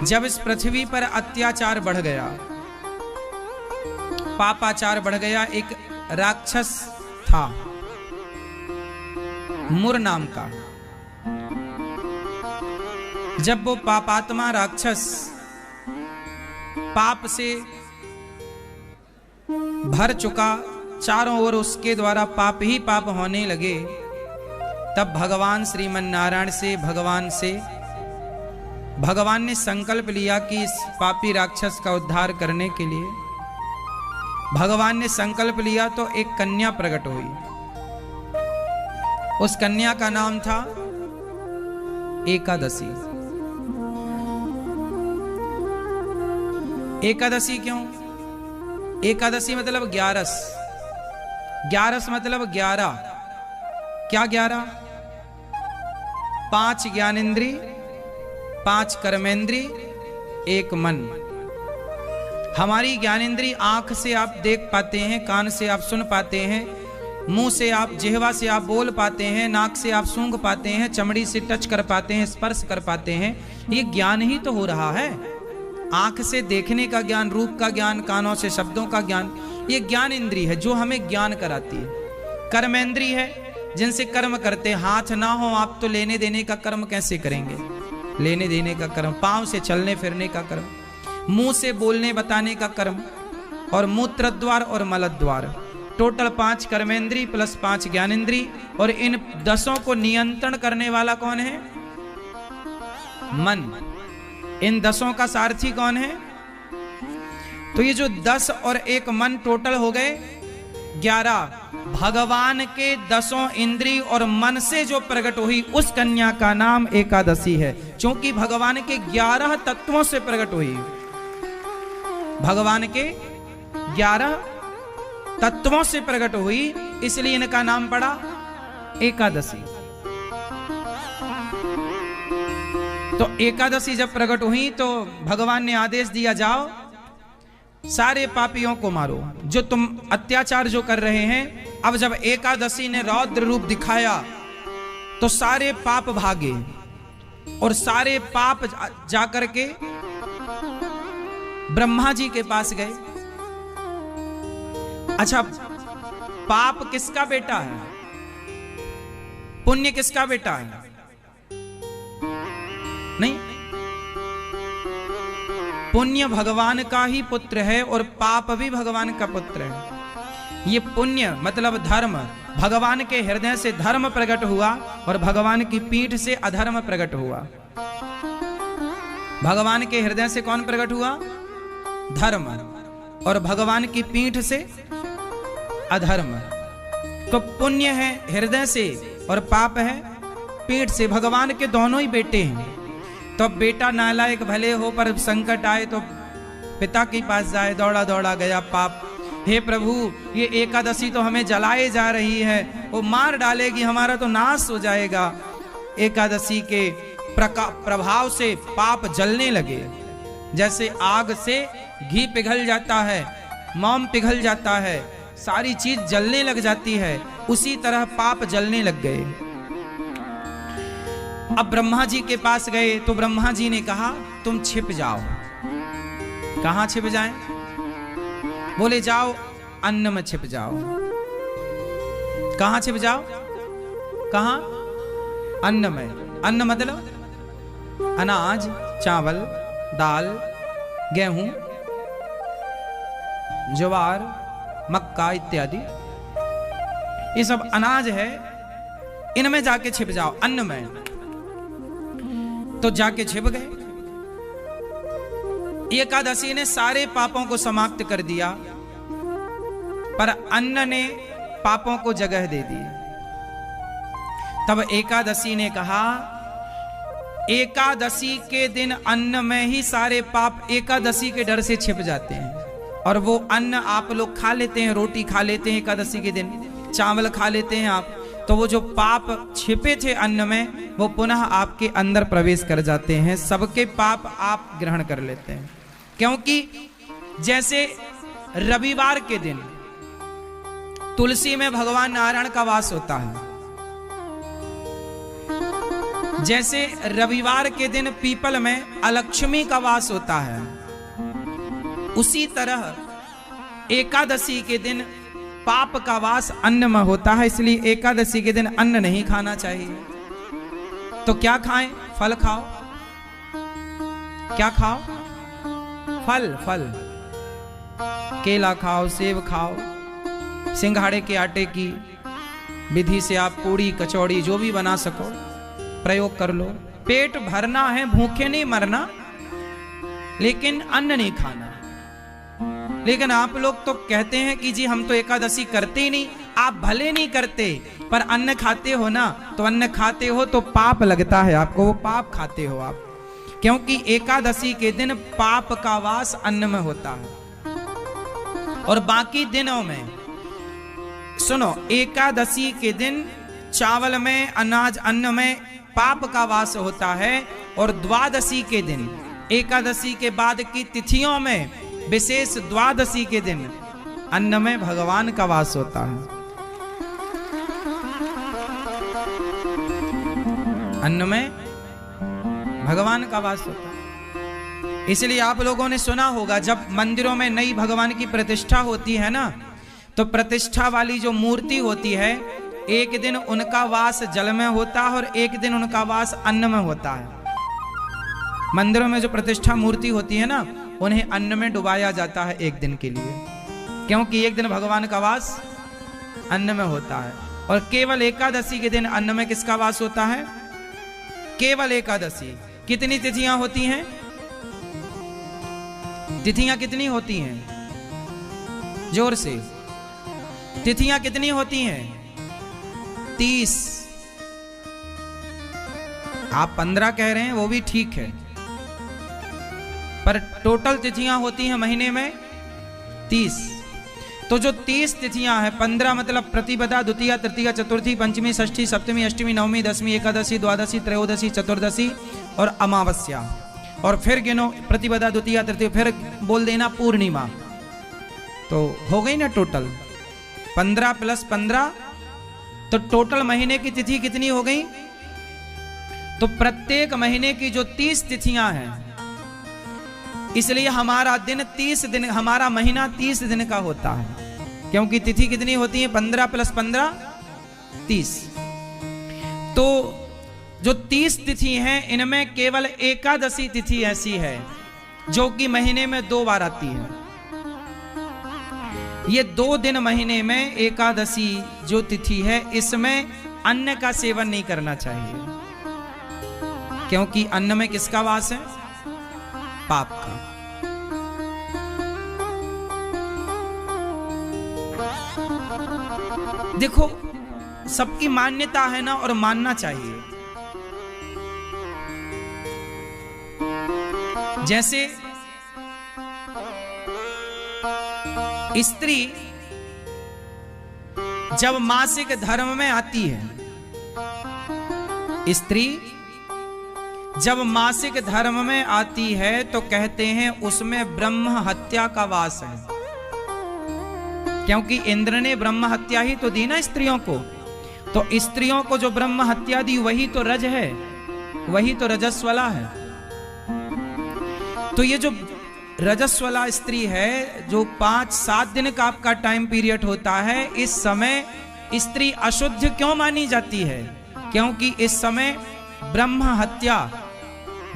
जब इस पृथ्वी पर अत्याचार बढ़ गया, पापाचार बढ़ गया, एक राक्षस था मुर नाम का। जब वो पापात्मा राक्षस पाप से भर चुका, चारों ओर उसके द्वारा पाप ही पाप होने लगे, तब भगवान श्रीमन नारायण से भगवान ने संकल्प लिया कि इस पापी राक्षस का उद्धार करने के लिए भगवान ने संकल्प लिया तो एक कन्या प्रकट हुई। उस कन्या का नाम था एकादशी। एकादशी क्यों? एकादशी मतलब 11। 11 मतलब 11। क्या 11? 5 ज्ञानेंद्री, 5 कर्मेंद्री, 1 मन। हमारी ज्ञानेंद्री आंख से आप देख पाते हैं, कान से आप सुन पाते हैं, मुंह से आप, जिह्वा से आप बोल पाते हैं, नाक से आप सूंघ पाते हैं, चमड़ी से टच कर पाते हैं, स्पर्श कर पाते हैं। ये ज्ञान ही तो हो रहा है। आंख से देखने का ज्ञान, रूप का ज्ञान, कानों से शब्दों का ज्ञान, ये ज्ञान इंद्री है जो हमें ज्ञान कराती है। कर्मेंद्री है जिनसे कर्म करते हैं। हाथ ना हो आप तो लेने देने का कर्म कैसे करेंगे? लेने देने का कर्म। पांव से चलने फिरने का कर्म, मुंह से बोलने बताने का कर्म, और मूत्र द्वार और मल द्वार। टोटल 5 कर्मेंद्री प्लस 5 ज्ञानेंद्री। और इन 10 को नियंत्रण करने वाला कौन है? मन। इन 10 का सारथी कौन है? तो ये जो 10 और 1 मन टोटल हो गए 11। भगवान के 10 इंद्री और मन से जो प्रकट हुई उस कन्या का नाम एकादशी है। क्योंकि भगवान के 11 तत्वों से प्रकट हुई, भगवान के 11 तत्वों से प्रकट हुई, इसलिए इनका नाम पड़ा एकादशी। तो एकादशी जब प्रकट हुई तो भगवान ने आदेश दिया, जाओ सारे पापियों को मारो जो तुम अत्याचार जो कर रहे हैं। अब जब एकादशी ने रौद्र रूप दिखाया तो सारे पाप भागे और सारे पाप जाकर के ब्रह्मा जी के पास गए। अच्छा, पाप किसका बेटा है? पुण्य किसका बेटा है? नहीं, पुण्य भगवान का ही पुत्र है और पाप भी भगवान का पुत्र है। ये पुण्य मतलब धर्म, भगवान के हृदय से धर्म प्रकट हुआ और भगवान की पीठ से अधर्म प्रकट हुआ। भगवान के हृदय से कौन प्रकट हुआ? धर्म। और भगवान की पीठ से अधर्म। तो पुण्य है हृदय से और पाप है पीठ से। भगवान के दोनों ही बेटे हैं। तो बेटा नालायक भले हो पर संकट आए तो पिता के पास जाए, दौड़ा दौड़ा गया पाप। हे प्रभु, ये एकादशी तो हमें जलाए जा रही है, वो मार डालेगी, हमारा तो नाश हो जाएगा। एकादशी के प्रभाव से पाप जलने लगे। जैसे आग से घी पिघल जाता है, मोम पिघल जाता है, सारी चीज जलने लग जाती है, उसी तरह पाप जलने लग गए। अब ब्रह्मा जी के पास गए तो ब्रह्मा जी ने कहा, तुम छिप जाओ। कहां छिप जाएं? बोले जाओ अन्न में छिप जाओ। कहां छिप जाओ? कहां? अन्न में। अन्न मतलब अनाज, चावल, दाल, गेहूं, ज्वार, मक्का इत्यादि, ये सब अनाज है, इनमें जाके छिप जाओ, अन्न में। तो जाके छिप गए। एकादशी ने सारे पापों को समाप्त कर दिया, पर अन्न ने पापों को जगह दे दी। तब एकादशी ने कहा, एकादशी के दिन अन्न में ही सारे पाप एकादशी के डर से छिप जाते हैं। और वो अन्न आप लोग खा लेते हैं, रोटी खा लेते हैं एकादशी के दिन, चावल खा लेते हैं आप, तो वो जो पाप छिपे थे अन्न में वो पुनः आपके अंदर प्रवेश कर जाते हैं। सबके पाप आप ग्रहण कर लेते हैं। क्योंकि जैसे रविवार के दिन तुलसी में भगवान नारायण का वास होता है, जैसे रविवार के दिन पीपल में अलक्ष्मी का वास होता है, उसी तरह एकादशी के दिन पाप का वास अन्न में होता है। इसलिए एकादशी के दिन अन्न नहीं खाना चाहिए। तो क्या खाएं? फल खाओ। क्या खाओ? फल। फल, केला खाओ, सेब खाओ, सिंघाड़े के आटे की विधि से आप पूड़ी कचौड़ी जो भी बना सको प्रयोग कर लो। पेट भरना है, भूखे नहीं मरना, लेकिन अन्न नहीं खाना। लेकिन आप लोग तो कहते हैं कि जी हम तो एकादशी करते ही नहीं। आप भले नहीं करते पर अन्न खाते हो ना, तो अन्न खाते हो तो पाप लगता है आपको, वो पाप खाते हो आप, क्योंकि एकादशी के दिन पाप का वास अन्न में होता है। और बाकी दिनों में सुनो, एकादशी के दिन चावल में, अनाज, अन्न में पाप का वास होता है। और द्वादशी के दिन, एकादशी के बाद की तिथियों में, विशेष द्वादशी के दिन अन्न में भगवान का वास होता है। अन्न में भगवान का वास होता है। इसलिए आप लोगों ने सुना होगा, जब मंदिरों में नई भगवान की प्रतिष्ठा होती है ना, तो प्रतिष्ठा वाली जो मूर्ति होती है, एक दिन उनका वास जल में होता है और एक दिन उनका वास अन्न में होता है। मंदिरों में जो प्रतिष्ठा मूर्ति होती है ना, उन्हें अन्न में डुबाया जाता है एक दिन के लिए, क्योंकि एक दिन भगवान का वास अन्न में होता है। और केवल एकादशी के दिन अन्न में किसका वास होता है? केवल एकादशी। कितनी तिथियां होती हैं? तिथियां कितनी होती हैं? जोर से, तिथियां कितनी होती हैं? 30। आप 15 कह रहे हैं, वो भी ठीक है, पर टोटल तिथियां होती हैं महीने में 30। तो जो 30 तिथियां हैं, 15 मतलब प्रतिपदा, द्वितीया, तृतीया, चतुर्थी, पंचमी, षष्ठी, सप्तमी, अष्टमी, नवमी, दसवीं, एकादशी, द्वादशी, त्रयोदशी, चतुर्दशी और अमावस्या। और फिर गिनो प्रतिपदा, द्वितीया, तृतीया, फिर बोल देना पूर्णिमा। तो हो गई ना टोटल 15 + 15, तो टोटल महीने की तिथि कितनी हो गई? तो प्रत्येक महीने की जो 30 तिथियां हैं, इसलिए हमारा दिन 30 दिन, हमारा महीना 30 दिन का होता है, क्योंकि तिथि कितनी होती है? 15 + 15 30। तो जो 30 तिथि हैं, इनमें केवल एकादशी तिथि ऐसी है जो कि महीने में 2 बार आती है। ये 2 दिन महीने में एकादशी जो तिथि है, इसमें अन्न का सेवन नहीं करना चाहिए, क्योंकि अन्न में किसका वास है? पाप का। देखो, सबकी मान्यता है ना, और मानना चाहिए। जैसे स्त्री जब मासिक धर्म में आती है, स्त्री जब मासिक धर्म में आती है, तो कहते हैं उसमें ब्रह्म हत्या का वास है, क्योंकि इंद्र ने ब्रह्म हत्या ही तो दी ना स्त्रियों को। तो स्त्रियों को जो ब्रह्म हत्या दी, वही तो रज है, वही तो रजस्वला है। तो ये जो रजस्वला स्त्री है, जो 5-7 दिन का आपका टाइम पीरियड होता है, इस समय स्त्री अशुद्ध क्यों मानी जाती है? क्योंकि इस समय ब्रह्म हत्या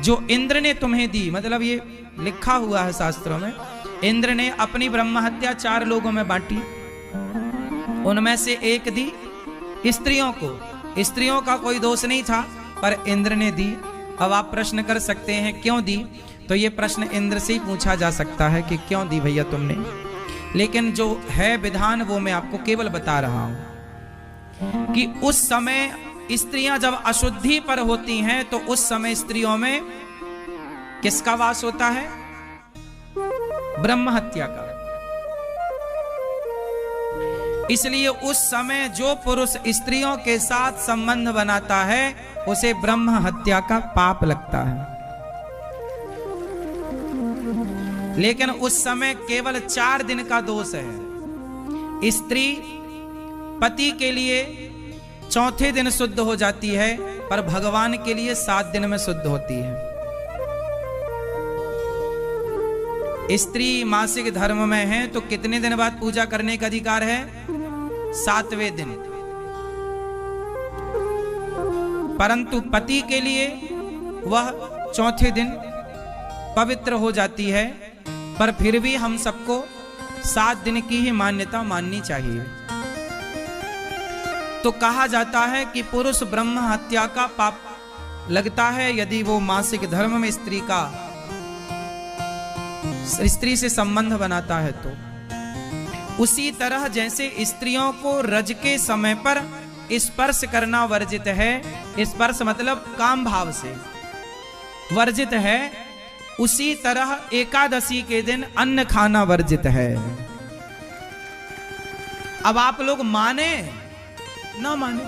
जो इंद्र ने तुम्हें दी, मतलब ये लिखा हुआ है शास्त्रों में, इंद्र ने अपनी ब्रह्म हत्या 4 लोगों में बांटी, उनमें से एक दी स्त्रियों को। स्त्रियों का कोई दोष नहीं था, पर इंद्र ने दी। अब आप प्रश्न कर सकते हैं क्यों दी, तो ये प्रश्न इंद्र से ही पूछा जा सकता है कि क्यों दी भैया तुमने। लेकिन जो है विधान, वो मैं आपको केवल बता रहा हूं कि उस समय स्त्रियां जब अशुद्धि पर होती हैं, तो उस समय स्त्रियों में किसका वास होता है? ब्रह्म हत्या का। इसलिए उस समय जो पुरुष स्त्रियों के साथ संबंध बनाता है, उसे ब्रह्म हत्या का पाप लगता है। लेकिन उस समय केवल 4 दिन का दोष है। स्त्री पति के लिए 4थे दिन शुद्ध हो जाती है, पर भगवान के लिए 7 दिन में शुद्ध होती है। स्त्री मासिक धर्म में है तो कितने दिन बाद पूजा करने का अधिकार है? 7वें दिन। परंतु पति के लिए वह 4थे दिन पवित्र हो जाती है, पर फिर भी हम सबको 7 दिन की ही मान्यता माननी चाहिए। तो कहा जाता है कि पुरुष ब्रह्म हत्या का पाप लगता है यदि वो मासिक धर्म में स्त्री से संबंध बनाता है। तो उसी तरह जैसे स्त्रियों को रज के समय पर स्पर्श करना वर्जित है, स्पर्श मतलब काम भाव से वर्जित है, उसी तरह एकादशी के दिन अन्न खाना वर्जित है। अब आप लोग माने ना माने,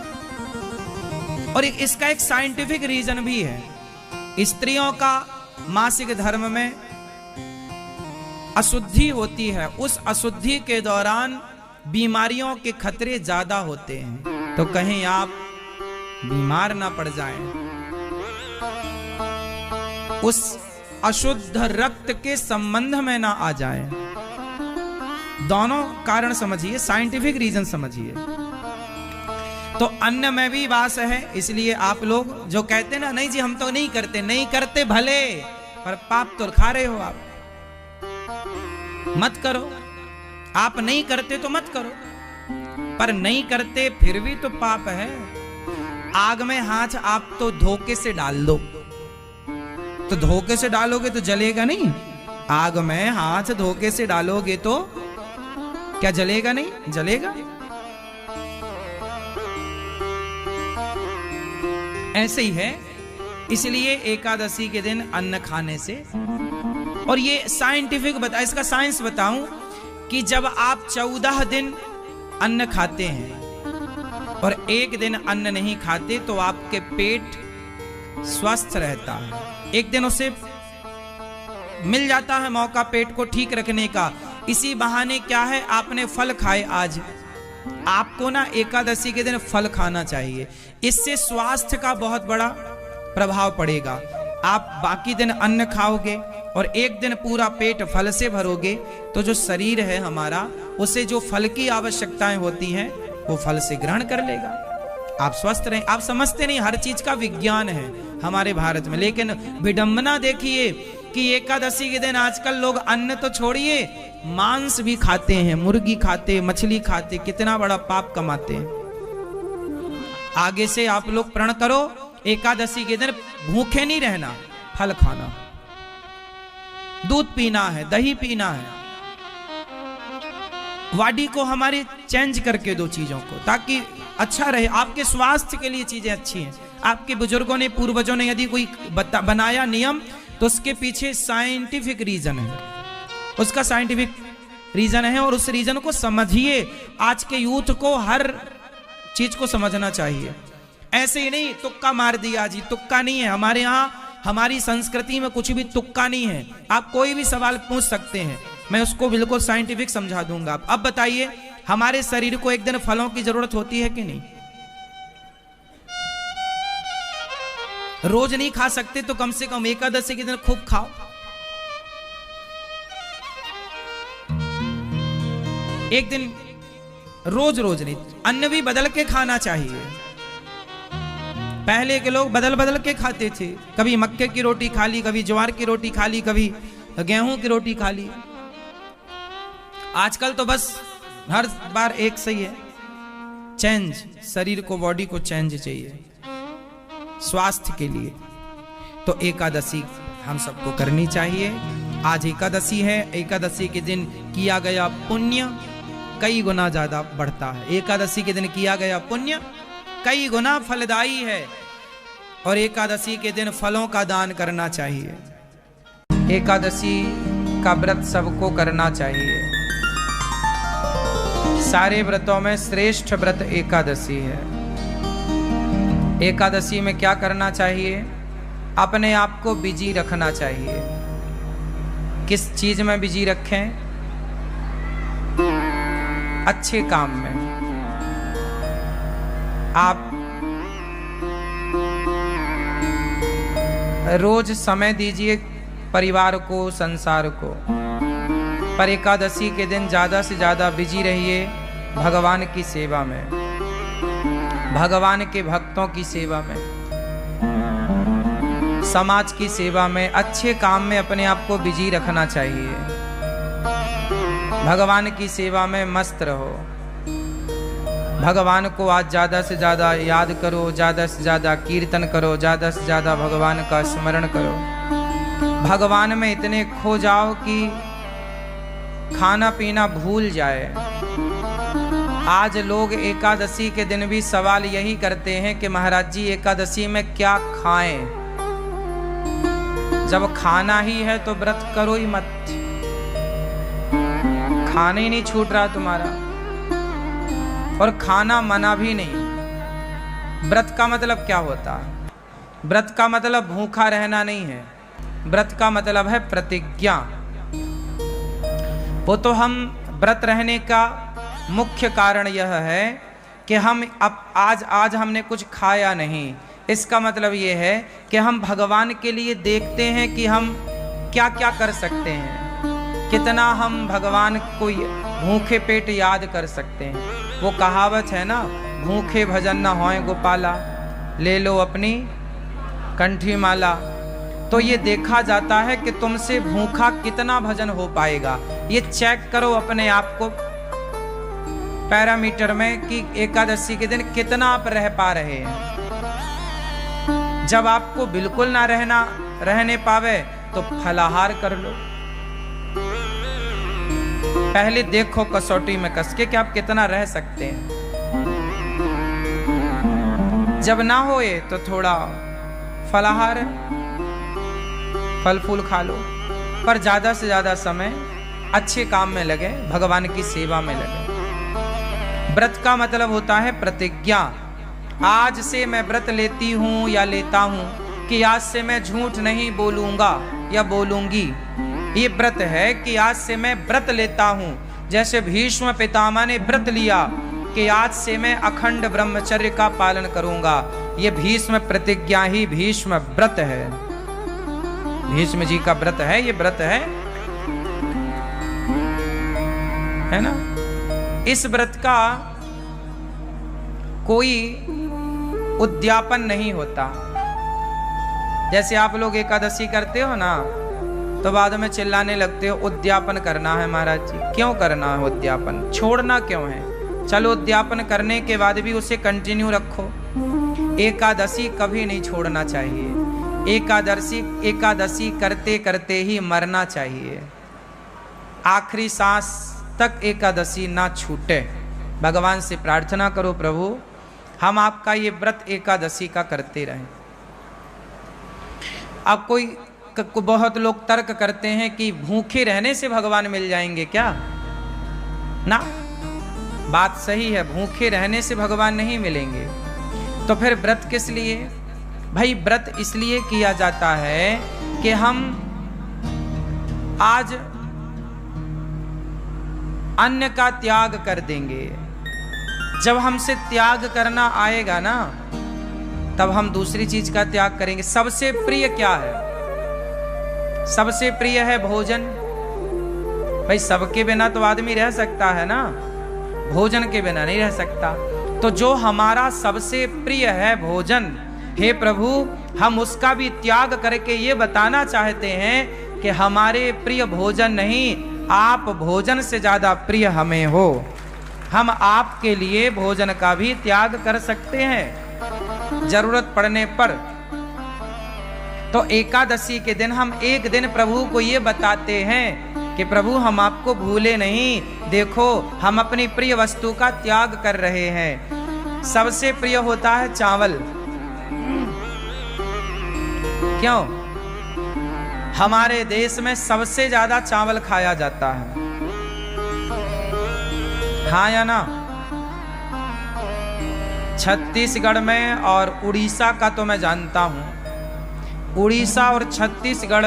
और इसका एक साइंटिफिक रीजन भी है। स्त्रियों का मासिक धर्म में अशुद्धि होती है, उस अशुद्धि के दौरान बीमारियों के खतरे ज्यादा होते हैं, तो कहीं आप बीमार ना पड़ जाएं, उस अशुद्ध रक्त के संबंध में ना आ जाएं। दोनों कारण समझिए, साइंटिफिक रीजन समझिए। तो अन्न में भी वास है, इसलिए आप लोग जो कहते ना नहीं जी हम तो नहीं करते, नहीं करते भले, पर पाप तो खा रहे हो आप। मत करो, आप नहीं करते तो मत करो, पर नहीं करते फिर भी तो पाप है। आग में हाथ आप तो धोखे से डाल दो, तो धोखे से डालोगे तो जलेगा नहीं। आग में हाथ धोखे से डालोगे तो क्या जलेगा? नहीं जलेगा। ऐसे ही है, इसलिए एकादशी के दिन अन्न खाने से, और ये साइंटिफिक बता, इसका साइंस बताऊं कि जब आप 14 दिन अन्न खाते हैं और 1 दिन अन्न नहीं खाते तो आपके पेट स्वस्थ रहता है। एक दिन उसे मिल जाता है मौका पेट को ठीक रखने का। इसी बहाने क्या है, आपने फल खाए आज, आपको ना एकादशी के दिन फल खाना चाहिए। इससे स्वास्थ्य का बहुत बड़ा प्रभाव पड़ेगा। आप बाकी दिन अन्न खाओगे और एक दिन पूरा पेट फल से भरोगे तो जो शरीर है हमारा, उसे जो फल की आवश्यकताएं होती हैं वो फल से ग्रहण कर लेगा, आप स्वस्थ रहें। आप समझते नहीं, हर चीज का विज्ञान है हमारे भारत में, लेकिन विडंबना देखिए कि एकादशी के दिन आजकल लोग अन्न तो छोड़िए, मांस भी खाते हैं, मुर्गी खाते, मछली खाते, कितना बड़ा पाप कमाते हैं। आगे से आप लोग प्रण करो, एकादशी के दिन भूखे नहीं रहना, फल खाना, दूध पीना है, दही पीना है। बॉडी को हमारी चेंज करके दो चीजों को, ताकि अच्छा रहे, आपके स्वास्थ्य के लिए चीजें अच्छी हैं। आपके बुजुर्गों ने, पूर्वजों ने यदि कोई बनाया नियम तो उसके पीछे साइंटिफिक रीजन है, उसका साइंटिफिक रीजन है, और उस रीजन को समझिए। आज के यूथ को हर चीज को समझना चाहिए। ऐसे ही नहीं तुक्का मार दिया जी, तुक्का नहीं है हमारे यहाँ, हमारी संस्कृति में कुछ भी तुक्का नहीं है। आप कोई भी सवाल पूछ सकते हैं, मैं उसको बिल्कुल साइंटिफिक समझा दूंगा। अब बताइए, हमारे शरीर को एक दिन फलों की जरूरत होती है कि नहीं? रोज नहीं खा सकते तो कम से कम एकादशी के दिन खूब खाओ। एक दिन, रोज रोज नहीं, अन्न भी बदल के खाना चाहिए। पहले के लोग बदल बदल के खाते थे, कभी मक्के की रोटी खा ली, कभी ज्वार की रोटी खा ली, कभी गेहूं की रोटी खा ली। आजकल तो बस हर बार एक सही है, चेंज, शरीर को, बॉडी को चेंज चाहिए स्वास्थ्य के लिए। तो एकादशी हम सबको करनी चाहिए। आज एकादशी है, एकादशी के दिन किया गया पुण्य कई गुना ज्यादा बढ़ता है। एकादशी के दिन किया गया पुण्य कई गुना फलदायी है, और एकादशी के दिन फलों का दान करना चाहिए। एकादशी का व्रत सबको करना चाहिए। सारे व्रतों में श्रेष्ठ व्रत एकादशी है। एकादशी में क्या करना चाहिए? अपने आप को बिजी रखना चाहिए। किस चीज में बिजी रखें? अच्छे काम में। आप रोज समय दीजिए परिवार को, संसार को, पर एकादशी के दिन ज्यादा से ज्यादा बिजी रहिए भगवान की सेवा में, भगवान के भक्तों की सेवा में, समाज की सेवा में, अच्छे काम में अपने आप को बिजी रखना चाहिए। भगवान की सेवा में मस्त रहो। भगवान को आज ज्यादा से ज्यादा याद करो, ज्यादा से ज्यादा कीर्तन करो, ज्यादा से ज्यादा भगवान का स्मरण करो। भगवान में इतने खो जाओ कि खाना पीना भूल जाए। आज लोग एकादशी के दिन भी सवाल यही करते हैं कि महाराज जी एकादशी में क्या खाएं। जब खाना ही है तो व्रत करो ही मत, खाना ही नहीं छूट रहा तुम्हारा, और खाना मना भी नहीं। व्रत का मतलब क्या होता है? व्रत का मतलब भूखा रहना नहीं है, व्रत का मतलब है प्रतिज्ञा। वो तो हम व्रत रहने का मुख्य कारण यह है कि हम आज हमने कुछ खाया नहीं। इसका मतलब ये है कि हम भगवान के लिए देखते हैं कि हम क्या क्या कर सकते हैं, कितना हम भगवान को भूखे पेट याद कर सकते हैं। वो कहावत है ना, भूखे भजन न होए गोपाला, ले लो अपनी कंठी माला। तो ये देखा जाता है कि तुमसे भूखा कितना भजन हो पाएगा। ये चेक करो अपने आप को पैरामीटर में कि एकादशी के दिन कितना आप रह पा रहे हैं। जब आपको बिल्कुल ना रहने पावे तो फलाहार कर लो। पहले देखो कसौटी में कस के कि आप कितना रह सकते हैं। जब ना होए तो थोड़ा फलाहार, फल फूल खा लो, पर ज्यादा से ज्यादा समय अच्छे काम में लगे, भगवान की सेवा में लगे। व्रत का मतलब होता है प्रतिज्ञा। आज से मैं व्रत लेती हूँ या लेता हूँ कि आज से मैं झूठ नहीं बोलूंगा या बोलूंगी। ये व्रत है कि आज से मैं व्रत लेता हूँ। जैसे भीष्म पितामह ने व्रत लिया कि आज से मैं अखंड ब्रह्मचर्य का पालन करूंगा। ये भीष्म प्रतिज्ञा ही भीष्म व्रत है, भीष्म जी का व्रत है। ये व्रत है ना। इस व्रत का कोई उद्यापन नहीं होता। जैसे आप लोग एकादशी करते हो ना, तो बाद में चिल्लाने लगते हो उद्यापन करना है महाराज जी। क्यों करना है उद्यापन? छोड़ना क्यों है? चलो उद्यापन करने के बाद भी उसे कंटिन्यू रखो। एकादशी कभी नहीं छोड़ना चाहिए। एकादशी करते करते ही मरना चाहिए। आखिरी सांस तक एकादशी ना छूटे। भगवान से प्रार्थना करो, प्रभु हम आपका ये व्रत एकादशी का करते रहें। अब बहुत लोग तर्क करते हैं कि भूखे रहने से भगवान मिल जाएंगे क्या? ना, बात सही है, भूखे रहने से भगवान नहीं मिलेंगे। तो फिर व्रत किस लिए? भाई व्रत इसलिए किया जाता है कि हम आज अन्न का त्याग कर देंगे। जब हमसे त्याग करना आएगा ना, तब हम दूसरी चीज का त्याग करेंगे। सबसे प्रिय क्या है? सबसे प्रिय है भोजन। भाई सबके बिना तो आदमी रह सकता है ना, भोजन के बिना नहीं रह सकता। तो जो हमारा सबसे प्रिय है भोजन, हे प्रभु हम उसका भी त्याग करके ये बताना चाहते हैं कि हमारे प्रिय भोजन नहीं, आप भोजन से ज्यादा प्रिय हमें हो। हम आपके लिए भोजन का भी त्याग कर सकते हैं जरूरत पड़ने पर। तो एकादशी के दिन हम एक दिन प्रभु को ये बताते हैं कि प्रभु हम आपको भूले नहीं, देखो हम अपनी प्रिय वस्तु का त्याग कर रहे हैं। सबसे प्रिय होता है चावल। क्यों? हमारे देश में सबसे ज्यादा चावल खाया जाता है, हाँ या ना? छत्तीसगढ़ में और उड़ीसा का तो मैं जानता हूं। उड़ीसा और छत्तीसगढ़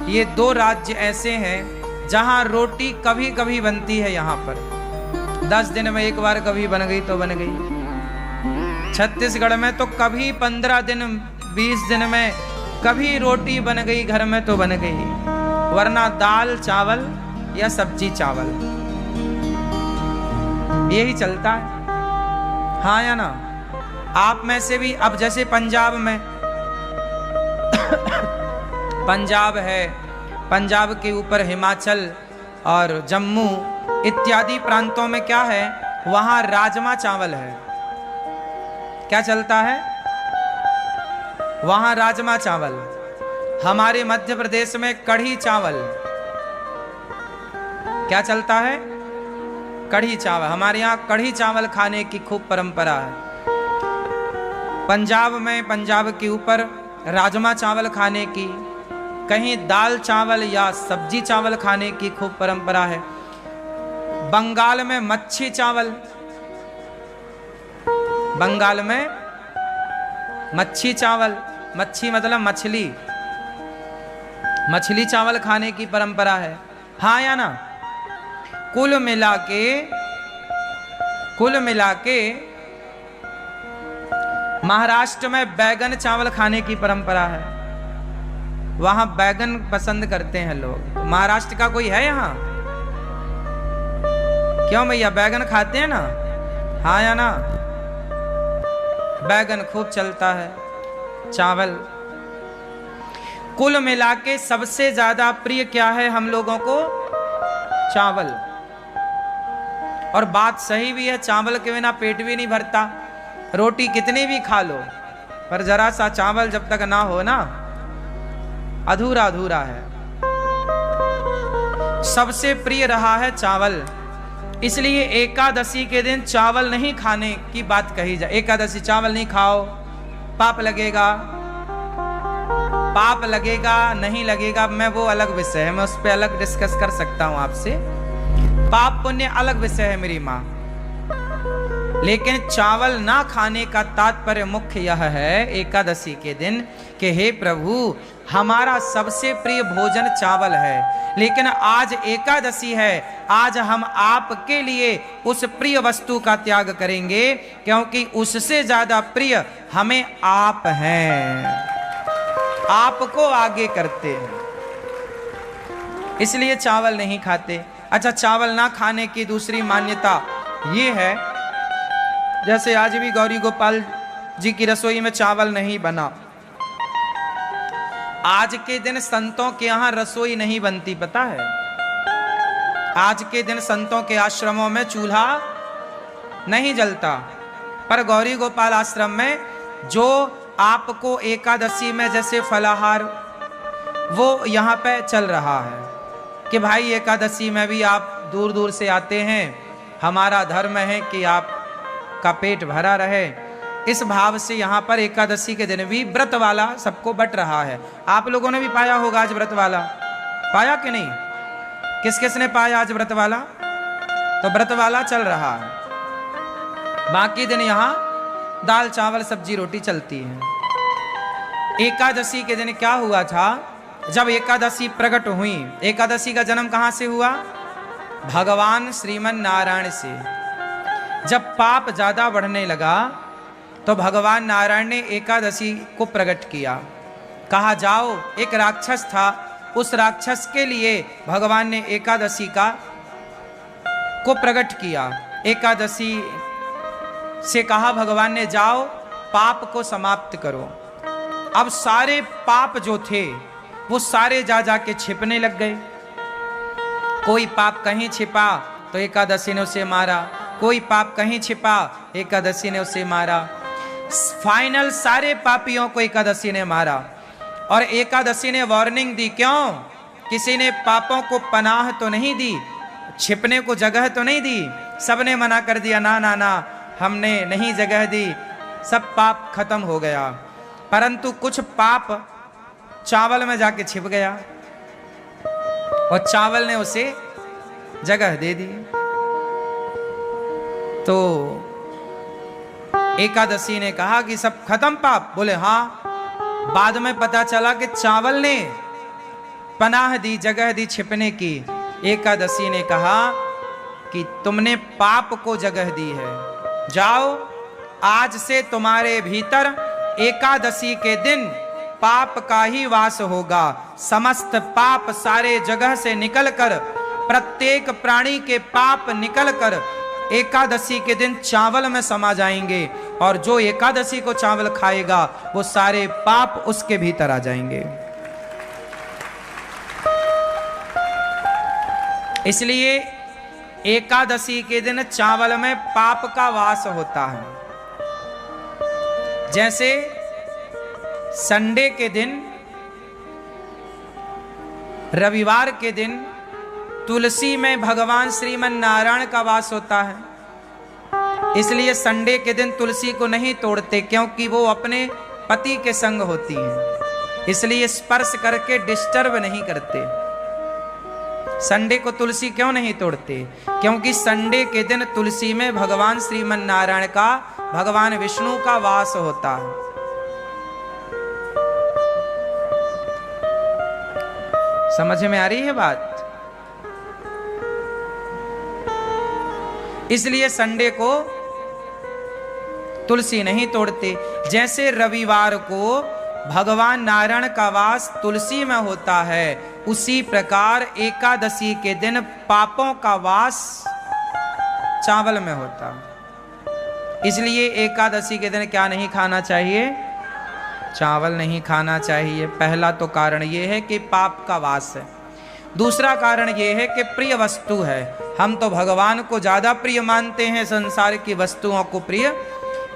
ये दो राज्य ऐसे हैं जहां रोटी कभी कभी बनती है। यहाँ पर 10 दिन में एक बार कभी बन गई तो बन गई। छत्तीसगढ़ में तो कभी 15 दिन 20 दिन में कभी रोटी बन गई घर में तो बन गई, वरना दाल चावल या सब्जी चावल यही चलता है। हाँ या ना? आप में से भी अब जैसे पंजाब में पंजाब है, पंजाब के ऊपर हिमाचल और जम्मू इत्यादि प्रांतों में क्या है, वहां राजमा चावल है। क्या चलता है? वहां राजमा चावल। हमारे मध्य प्रदेश में कढ़ी चावल। क्या चलता है? कढ़ी चावल। हमारे यहाँ कढ़ी चावल खाने की खूब परंपरा है। पंजाब में, पंजाब के ऊपर राजमा चावल खाने की, कहीं दाल चावल या सब्जी चावल खाने की खूब परंपरा है। बंगाल में मच्छी चावल, बंगाल में मच्छी चावल, मच्छी मतलब मछली, मछली चावल खाने की परंपरा है। हाँ या ना? कुल मिला के महाराष्ट्र में बैगन चावल खाने की परंपरा है। वहां बैगन पसंद करते हैं लोग। महाराष्ट्र का कोई है यहां? क्यों भैया, बैगन खाते हैं ना? हाँ या ना? बैगन खूब चलता है, चावल। कुल मिला के सबसे ज्यादा प्रिय क्या है हम लोगों को? चावल। और बात सही भी है, चावल के बिना पेट भी नहीं भरता। रोटी कितनी भी खा लो, पर जरा सा चावल जब तक ना हो ना, अधूरा अधूरा है। सबसे प्रिय रहा है चावल, इसलिए एकादशी के दिन चावल नहीं खाने की बात कही जाए। एकादशी चावल नहीं खाओ, पाप लगेगा। पाप लगेगा नहीं लगेगा, मैं वो अलग विषय है, मैं उस पर अलग डिस्कस कर सकता हूं आपसे। पाप पुण्य अलग विषय है मेरी माँ। लेकिन चावल ना खाने का तात्पर्य मुख्य यह है एकादशी के दिन कि हे प्रभु, हमारा सबसे प्रिय भोजन चावल है, लेकिन आज एकादशी है, आज हम आपके लिए उस प्रिय वस्तु का त्याग करेंगे, क्योंकि उससे ज्यादा प्रिय हमें आप हैं, आपको आगे करते हैं, इसलिए चावल नहीं खाते। अच्छा, चावल ना खाने की दूसरी मान्यता ये है, जैसे आज भी गौरी गोपाल जी की रसोई में चावल नहीं बना। आज के दिन संतों के यहां रसोई नहीं बनती, पता है? आज के दिन संतों के आश्रमों में चूल्हा नहीं जलता, पर गौरी गोपाल आश्रम में जो आपको एकादशी में जैसे फलाहार, वो यहाँ पे चल रहा है कि भाई एकादशी में भी आप दूर दूर से आते हैं, हमारा धर्म है कि आप का पेट भरा रहे। इस भाव से यहाँ पर एकादशी के दिन भी व्रत वाला सबको बट रहा है। आप लोगों ने भी पाया होगा आज व्रत वाला, पाया कि नहीं? किस किस ने पाया आज व्रत वाला? तो व्रत वाला चल रहा है। बाकी दिन यहाँ दाल चावल सब्जी रोटी चलती है। एकादशी के दिन क्या हुआ था? जब एकादशी प्रकट हुई, एकादशी का जन्म कहाँ से हुआ? भगवान श्रीमन नारायण से। जब पाप ज्यादा बढ़ने लगा तो भगवान नारायण ने एकादशी को प्रकट किया। कहा जाओ, एक राक्षस था, उस राक्षस के लिए भगवान ने एकादशी को प्रकट किया। एकादशी से कहा भगवान ने, जाओ पाप को समाप्त करो। अब सारे पाप जो थे वो सारे जा जाके छिपने लग गए। कोई पाप कहीं छिपा तो एकादशी ने उसे मारा, कोई पाप कहीं छिपा एकादशी ने उसे मारा। फाइनल सारे पापियों को एकादशी ने मारा। और एकादशी ने वार्निंग दी, क्यों? किसी ने पापों को पनाह तो नहीं दी, छिपने को जगह तो नहीं दी। सबने मना कर दिया, ना ना ना, हमने नहीं जगह दी, सब पाप खत्म हो गया। परंतु कुछ पाप चावल में जाके छिप गया और चावल ने उसे जगह दे दी। तो एकादशी ने कहा कि सब खत्म पाप? बोले हाँ। बाद में पता चला कि चावल ने पनाह दी, जगह दी छिपने की। एकादशी ने कहा कि तुमने पाप को जगह दी है, जाओ आज से तुम्हारे भीतर एकादशी के दिन पाप का ही वास होगा। समस्त पाप सारे जगह से निकलकर, प्रत्येक प्राणी के पाप निकलकर एकादशी के दिन चावल में समा जाएंगे, और जो एकादशी को चावल खाएगा वो सारे पाप उसके भीतर आ जाएंगे। इसलिए एकादशी के दिन चावल में पाप का वास होता है। जैसे संडे के दिन, रविवार के दिन तुलसी में भगवान श्रीमन नारायण का वास होता है, इसलिए संडे के दिन तुलसी को नहीं तोड़ते, क्योंकि वो अपने पति के संग होती है, इसलिए स्पर्श करके डिस्टर्ब नहीं करते। संडे को तुलसी क्यों नहीं तोड़ते? क्योंकि संडे के दिन तुलसी में भगवान श्रीमन नारायण का, भगवान विष्णु का वास होता है। समझ में आ रही है बात? इसलिए संडे को तुलसी नहीं तोड़ते। जैसे रविवार को भगवान नारायण का वास तुलसी में होता है, उसी प्रकार एकादशी के दिन पापों का वास चावल में होता है। इसलिए एकादशी के दिन क्या नहीं खाना चाहिए? चावल नहीं खाना चाहिए। पहला तो कारण यह है कि पाप का वास है। दूसरा कारण यह है कि प्रिय वस्तु है। हम तो भगवान को ज्यादा प्रिय मानते हैं, संसार की वस्तुओं को प्रिय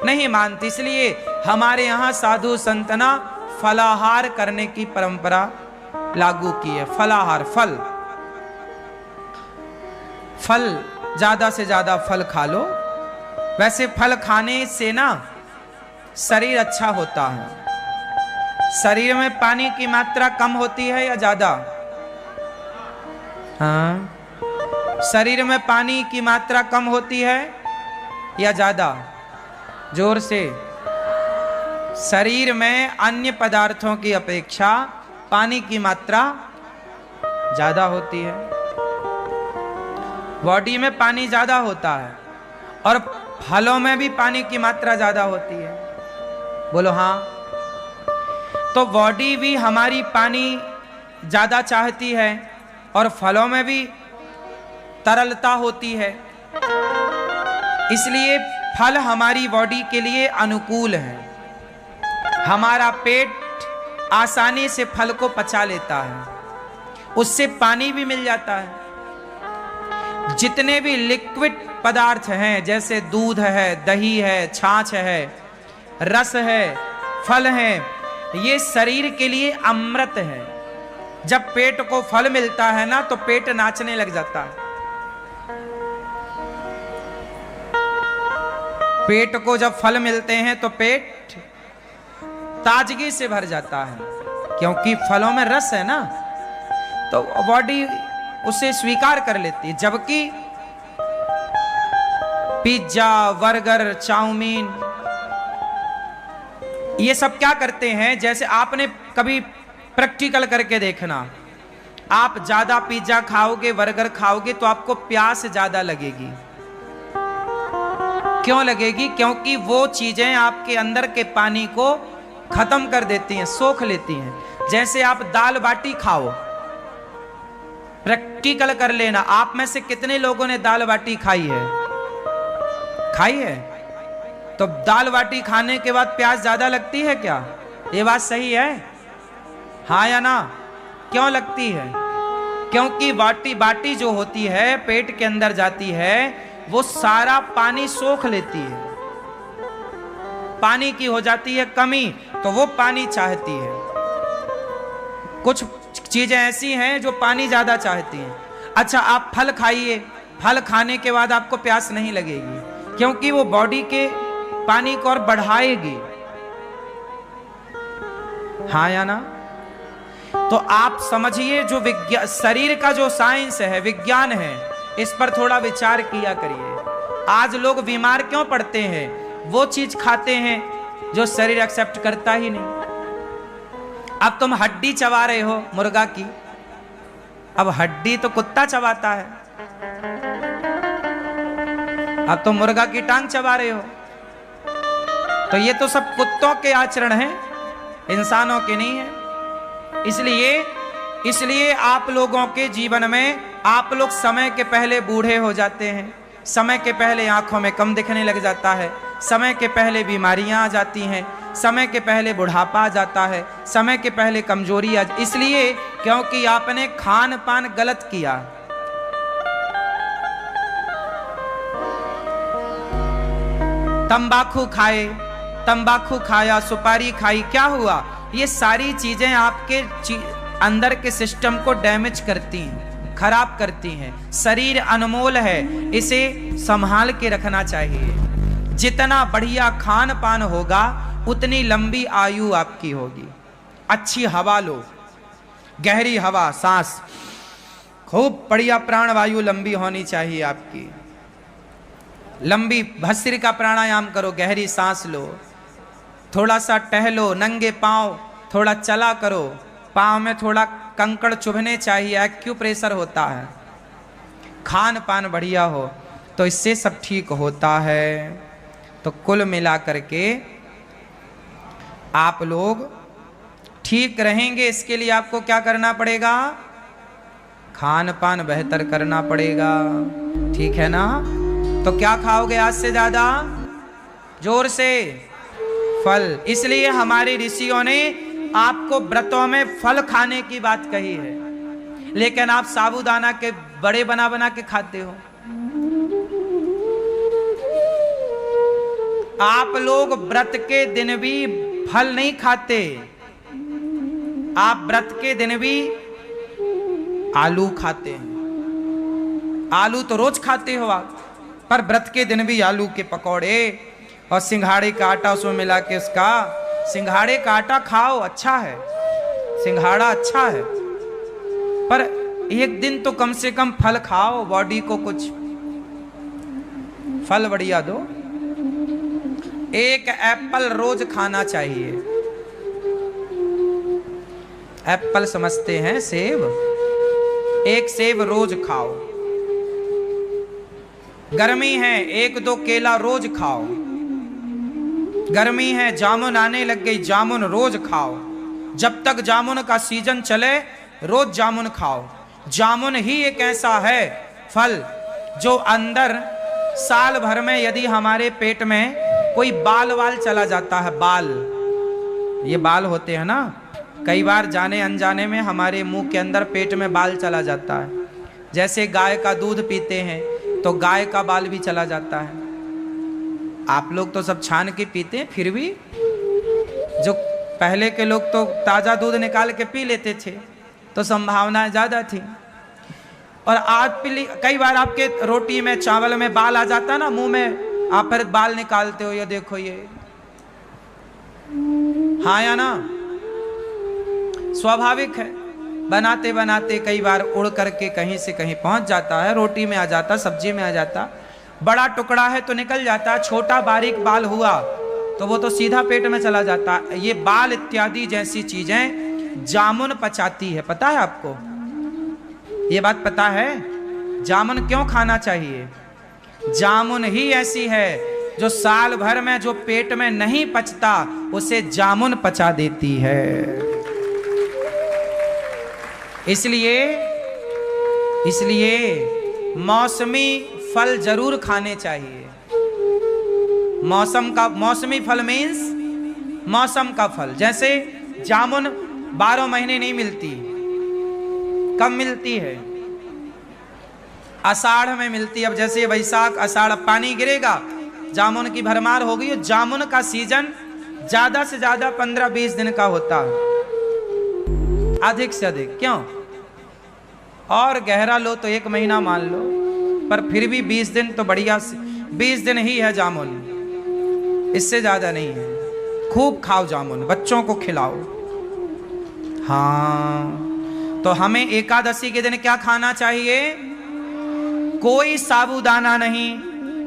नहीं मानते। इसलिए हमारे यहाँ साधु संतना फलाहार करने की परंपरा लागू की है। फलाहार, फल ज्यादा से ज्यादा फल खा लो। वैसे फल खाने से ना शरीर अच्छा होता है। शरीर में पानी की मात्रा कम होती है या ज्यादा? हाँ, शरीर में पानी की मात्रा कम होती है या ज्यादा? जोर से। शरीर में अन्य पदार्थों की अपेक्षा पानी की मात्रा ज्यादा होती है। बॉडी में पानी ज्यादा होता है और फलों में भी पानी की मात्रा ज्यादा होती है। बोलो हाँ। तो बॉडी भी हमारी पानी ज्यादा चाहती है और फलों में भी तरलता होती है, इसलिए फल हमारी बॉडी के लिए अनुकूल है। हमारा पेट आसानी से फल को पचा लेता है, उससे पानी भी मिल जाता है। जितने भी लिक्विड पदार्थ हैं, जैसे दूध है, दही है, छाछ है, रस है, फल है, ये शरीर के लिए अमृत है। जब पेट को फल मिलता है ना तो पेट नाचने लग जाता है। पेट को जब फल मिलते हैं तो पेट ताजगी से भर जाता है, क्योंकि फलों में रस है ना, तो बॉडी उसे स्वीकार कर लेती है। जबकि पिज्जा, बर्गर, चाउमीन, ये सब क्या करते हैं? जैसे आपने कभी प्रैक्टिकल करके देखना, आप ज्यादा पिज्जा खाओगे, बर्गर खाओगे तो आपको प्यास ज्यादा लगेगी। क्यों लगेगी? क्योंकि वो चीजें आपके अंदर के पानी को खत्म कर देती हैं, सोख लेती हैं। जैसे आप दाल बाटी खाओ, प्रैक्टिकल कर लेना, आप में से कितने लोगों ने दाल बाटी खाई है? खाई है? तो दाल बाटी खाने के बाद प्यास ज्यादा लगती है क्या? ये बात सही है? हाँ या ना? क्यों लगती है? क्योंकि बाटी जो होती है पेट के अंदर जाती है, वो सारा पानी सोख लेती है, पानी की हो जाती है कमी, तो वो पानी चाहती है। कुछ चीजें ऐसी हैं जो पानी ज्यादा चाहती हैं। अच्छा, आप फल खाइए, फल खाने के बाद आपको प्यास नहीं लगेगी, क्योंकि वो बॉडी के पानी को और बढ़ाएगी। हाँ या ना? तो आप समझिए, जो विज्ञान, शरीर का जो साइंस है, विज्ञान है, इस पर थोड़ा विचार किया करिए। आज लोग बीमार क्यों पड़ते हैं? वो चीज खाते हैं जो शरीर एक्सेप्ट करता ही नहीं। अब तुम हड्डी चबा रहे हो मुर्गा की, अब हड्डी तो कुत्ता चबाता है, अब तुम मुर्गा की टांग चबा रहे हो, तो ये तो सब कुत्तों के आचरण हैं। इंसानों के नहीं है। इसलिए आप लोगों के जीवन में आप लोग समय के पहले बूढ़े हो जाते हैं, समय के पहले आंखों में कम दिखने लग जाता है, समय के पहले बीमारियां आ जाती हैं, समय के पहले बुढ़ापा आ जाता है, समय के पहले कमजोरी आ, इसलिए क्योंकि आपने खान पान गलत किया। तंबाकू खाए, तंबाकू खाया, सुपारी खाई, क्या हुआ? ये सारी चीजें आपके अंदर के सिस्टम को डैमेज करती हैं, खराब करती हैं। शरीर अनमोल है, इसे संभाल के रखना चाहिए। जितना बढ़िया खान पान होगा उतनी लंबी आयु आपकी होगी। अच्छी हवा लो, गहरी हवा, सांस, खूब बढ़िया प्राणवायु लंबी होनी चाहिए आपकी। लंबी भस्त्रिका का प्राणायाम करो, गहरी सांस लो, थोड़ा सा टहलो, नंगे पांव थोड़ा चला करो, पांव में थोड़ा कंकड़ चुभने चाहिए, एक्यूप्रेशर होता है। खान पान बढ़िया हो तो इससे सब ठीक होता है। तो कुल मिला करके आप लोग ठीक रहेंगे, इसके लिए आपको क्या करना पड़ेगा? खान पान बेहतर करना पड़ेगा, ठीक है ना? तो क्या खाओगे आज से ज्यादा? जोर से फल। इसलिए हमारे ऋषियों ने आपको व्रतों में फल खाने की बात कही है, लेकिन आप साबूदाना के बड़े बना बना के खाते हो। आप लोग व्रत के दिन भी फल नहीं खाते, आप व्रत के दिन भी आलू खाते हैं। आलू तो रोज खाते हो आप, पर व्रत के दिन भी आलू के पकौड़े और सिंघाड़े का आटा उसमें मिला के उसका, सिंघाड़े का आटा खाओ, अच्छा है, सिंघाड़ा अच्छा है, पर एक दिन तो कम से कम फल खाओ, बॉडी को कुछ फल बढ़िया दो। एक एप्पल रोज खाना चाहिए। एप्पल समझते हैं सेब, एक सेब रोज खाओ। गर्मी है, एक दो केला रोज खाओ। गर्मी है, जामुन आने लग गई, जामुन रोज खाओ। जब तक जामुन का सीजन चले रोज जामुन खाओ। जामुन ही एक ऐसा है फल जो अंदर साल भर में यदि हमारे पेट में कोई बाल वाल चला जाता है, बाल, ये बाल होते हैं ना, कई बार जाने अनजाने में हमारे मुंह के अंदर पेट में बाल चला जाता है। जैसे गाय का दूध पीते हैं तो गाय का बाल भी चला जाता है। आप लोग तो सब छान के पीते हैं, फिर भी जो पहले के लोग तो ताजा दूध निकाल के पी लेते थे, तो संभावनाएं ज्यादा थी। और आज कई बार आपके रोटी में, चावल में बाल आ जाता है ना मुंह में, आप फिर बाल निकालते हो, ये देखो ये, हाँ या ना? स्वाभाविक है। बनाते बनाते कई बार उड़ करके कहीं से कहीं पहुंच जाता है, रोटी में आ जाता, सब्जी में आ जाता। बड़ा टुकड़ा है तो निकल जाता, छोटा बारीक बाल हुआ तो वो तो सीधा पेट में चला जाता। ये बाल इत्यादि जैसी चीजें जामुन पचाती है, पता है आपको? ये बात पता है? जामुन क्यों खाना चाहिए? जामुन ही ऐसी है जो साल भर में जो पेट में नहीं पचता उसे जामुन पचा देती है। इसलिए मौसमी फल जरूर खाने चाहिए। मौसमी फल मीन्स मौसम का फल। जैसे जामुन 12 महीने नहीं मिलती, कब मिलती है? आषाढ़ में मिलती। अब जैसे वैशाख आषाढ़ पानी गिरेगा, जामुन की भरमार होगी। जामुन का सीजन ज्यादा से ज्यादा 15-20 दिन का होता है, अधिक से अधिक। क्यों? और गहरा लो तो 1 महीना मान लो, पर फिर भी 20 दिन तो बढ़िया, 20 दिन ही है जामुन, इससे ज्यादा नहीं है। खूब खाओ जामुन, बच्चों को खिलाओ। हाँ, तो हमें एकादशी के दिन क्या खाना चाहिए? कोई साबूदाना नहीं,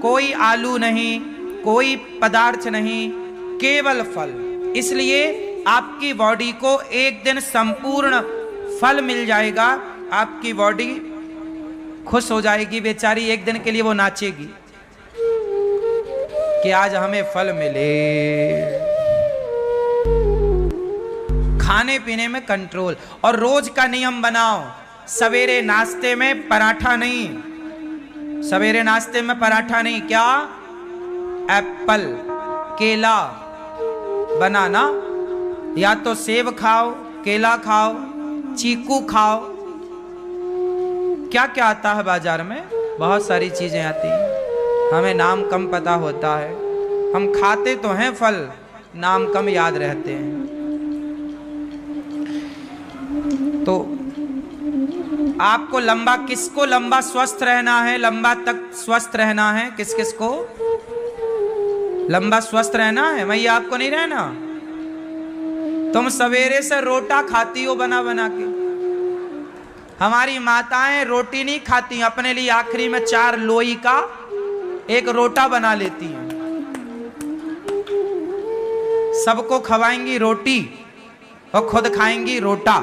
कोई आलू नहीं, कोई पदार्थ नहीं, केवल फल। इसलिए आपकी बॉडी को एक दिन संपूर्ण फल मिल जाएगा, आपकी बॉडी खुश हो जाएगी। बेचारी एक दिन के लिए वो नाचेगी कि आज हमें फल मिले। खाने पीने में कंट्रोल। और रोज का नियम बनाओ, सवेरे नाश्ते में पराठा नहीं, सवेरे नाश्ते में पराठा नहीं, क्या? एप्पल, केला, बनाना, या तो सेब खाओ, केला खाओ, चीकू खाओ। क्या क्या आता है बाजार में, बहुत सारी चीजें आती हैं, हमें नाम कम पता होता है। हम खाते तो हैं फल, नाम कम याद रहते हैं। तो आपको लंबा, किसको लंबा स्वस्थ रहना है, लंबा तक स्वस्थ रहना है, किस किस को लंबा स्वस्थ रहना है? मैया आपको नहीं रहना। तुम सवेरे से रोटा खाती हो बना बना के। हमारी माताएं रोटी नहीं खाती, अपने लिए आखिरी में 4 लोई का एक रोटा बना लेती हैं। सबको खवाएंगी रोटी और खुद खाएंगी रोटा,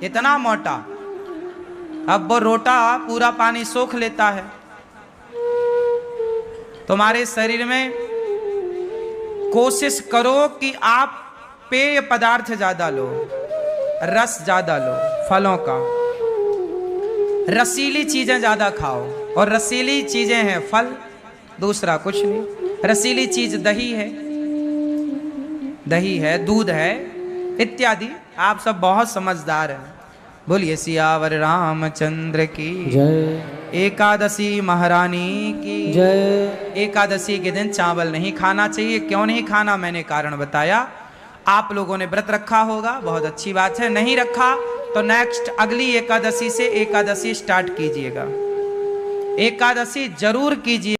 इतना मोटा। अब वो रोटा पूरा पानी सोख लेता है। तुम्हारे शरीर में कोशिश करो कि आप पेय पदार्थ ज्यादा लो, रस ज्यादा लो, फलों का, रसीली चीजें ज्यादा खाओ। और रसीली चीजें हैं फल, दूसरा कुछ नहीं। रसीली चीज दही है, दही है, दूध है इत्यादि। आप सब बहुत समझदार हैं। बोलिए सियावर रामचंद्र की जय। एकादशी महारानी की जय। एकादशी के दिन चावल नहीं खाना चाहिए। क्यों नहीं खाना, मैंने कारण बताया। आप लोगों ने व्रत रखा होगा, बहुत अच्छी बात है। नहीं रखा तो नेक्स्ट अगली एकादशी से एकादशी स्टार्ट कीजिएगा, एकादशी जरूर कीजिए।